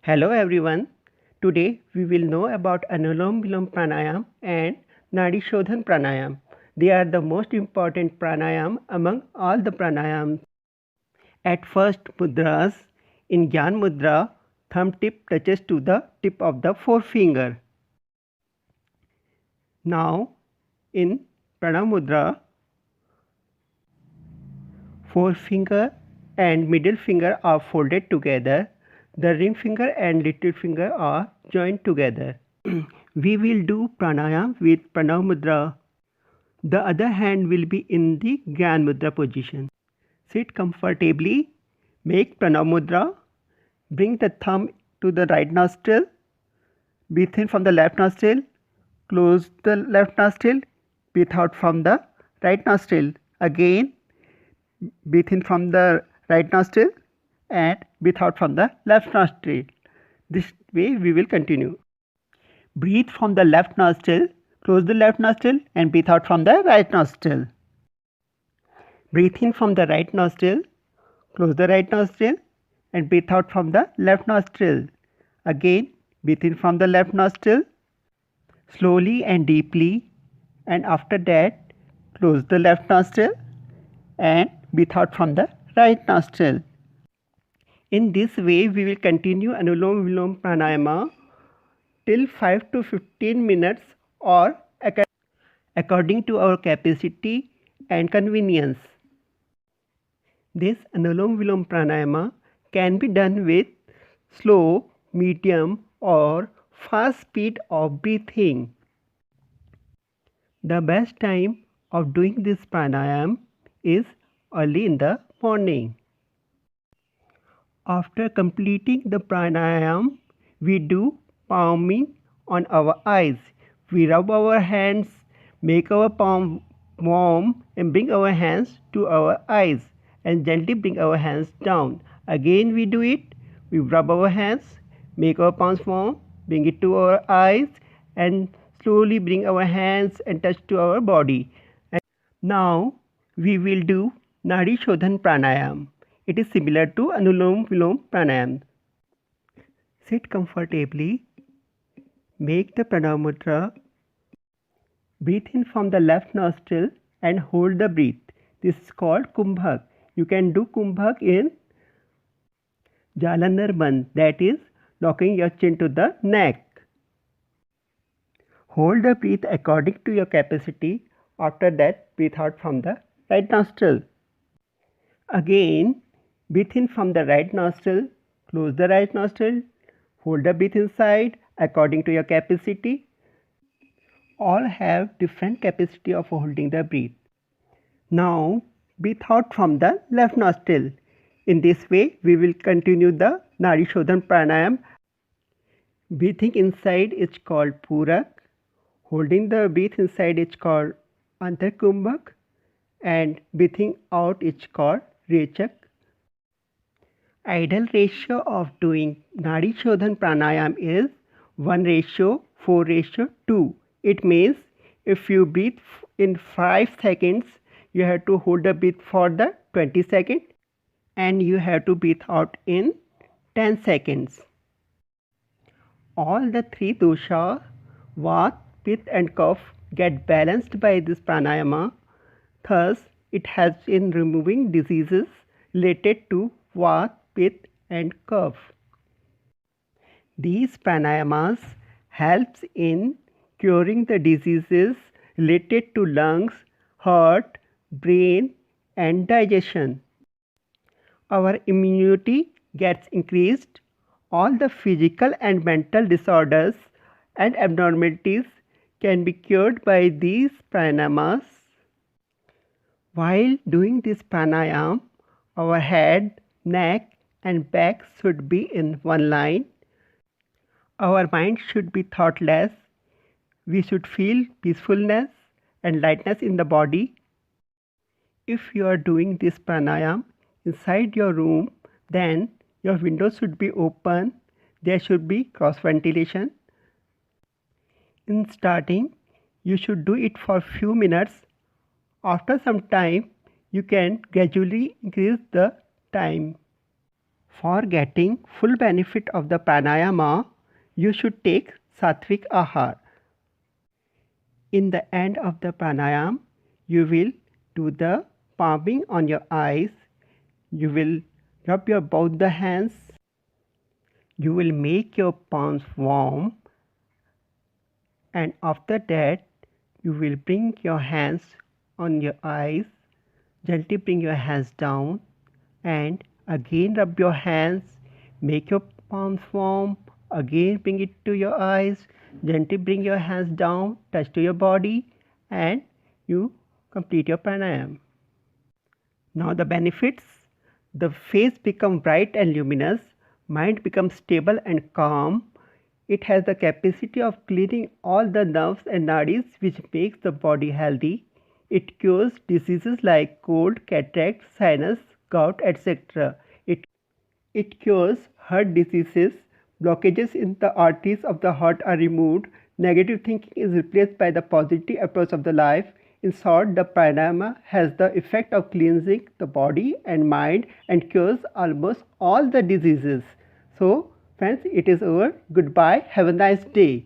Hello everyone. Today we will know about Anulom Vilom Pranayam and Nadi Shodhan Pranayam. They are the most important pranayam among all the pranayams. At first mudras, in Gyan Mudra, thumb tip touches to the tip of the forefinger. Now in Pranam Mudra, forefinger and middle finger are folded together. The ring finger and little finger are joined together. We will do pranayam with Pranav Mudra. The other hand will be in the Gyan Mudra position. Sit comfortably, make Pranav Mudra, bring the thumb to the right nostril, breathe in from the left nostril, close the left nostril, breathe out from the right nostril. Again, breathe in from the right nostril and breathe out from the left nostril. This way we will continue. Breathe from the left nostril, close the left nostril and breathe out from the right nostril. Breathe in from the right nostril, close the right nostril and breathe out from the left nostril. Again, breathe in from the left nostril, slowly and deeply, and after that, close the left nostril and breathe out from the right nostril. In this way, we will continue Anulom Vilom Pranayama till 5 to 15 minutes or according to our capacity and convenience. This Anulom Vilom Pranayama can be done with slow, medium or fast speed of breathing. The best time of doing this pranayam is early in the morning. After completing the pranayam, we do palming on our eyes. We rub our hands, make our palm warm and bring our hands to our eyes and gently bring our hands down. Again we do it. We rub our hands, make our palms warm, bring it to our eyes and slowly bring our hands and touch to our body. And now we will do Nadi Shodhan Pranayam. It is similar to Anulom Vilom Pranayam. Sit comfortably. Make the Pranav Mudra. Breathe in from the left nostril and hold the breath. This is called Kumbhak. You can do Kumbhak in Jalanar Bandh, that is locking your chin to the neck. Hold the breath according to your capacity. After that, breathe out from the right nostril. Again, breathe in from the right nostril, close the right nostril, hold the breath inside according to your capacity. All have different capacity of holding the breath. Now, breathe out from the left nostril. In this way, we will continue the Nadi Shodhan Pranayam. Breathing inside is called Purak. Holding the breath inside is called Antarkumbhak. And breathing out is called Rechak. Ideal ratio of doing Nadi Shodhan Pranayam is 1:4:2. It means if you breathe in 5 seconds, you have to hold the breath for the 20 seconds and you have to breathe out in 10 seconds. All the three dosha, Vata, Pitta and Kapha get balanced by this pranayama. Thus, it helps in removing diseases related to Vata, Pitta and Kapha. These pranayamas helps in curing the diseases related to lungs, heart, brain and digestion. Our immunity gets increased. All the physical and mental disorders and abnormalities can be cured by these pranayamas. While doing this pranayam, our head, neck and back should be in one line. Our mind should be thoughtless. We should feel peacefulness and lightness in the body. If you are doing this pranayam inside your room, then your windows should be open. There should be cross ventilation. In starting, you should do it for few minutes. After some time, you can gradually increase the time. For getting full benefit of the pranayama, you should take Satvik Ahar. In the end of the pranayam, you will do the palming on your eyes. You will rub your both the hands. You will make your palms warm, and after that you will bring your hands on your eyes. Gently bring your hands down and again rub your hands. Make your palms warm. Again bring it to your eyes. Gently bring your hands down, touch to your body, and you complete your pranayam. Now the benefits. The face becomes bright and luminous. Mind becomes stable and calm. It has the capacity of clearing all the nerves and nadis, which makes the body healthy. It cures diseases like cold, cataract, sinus, gout, etc. It cures heart diseases. Blockages in the arteries of the heart are removed. Negative thinking is replaced by the positive approach of the life. In short, the pranayama has the effect of cleansing the body and mind and cures almost all the diseases. So, friends, it is over. Goodbye. Have a nice day.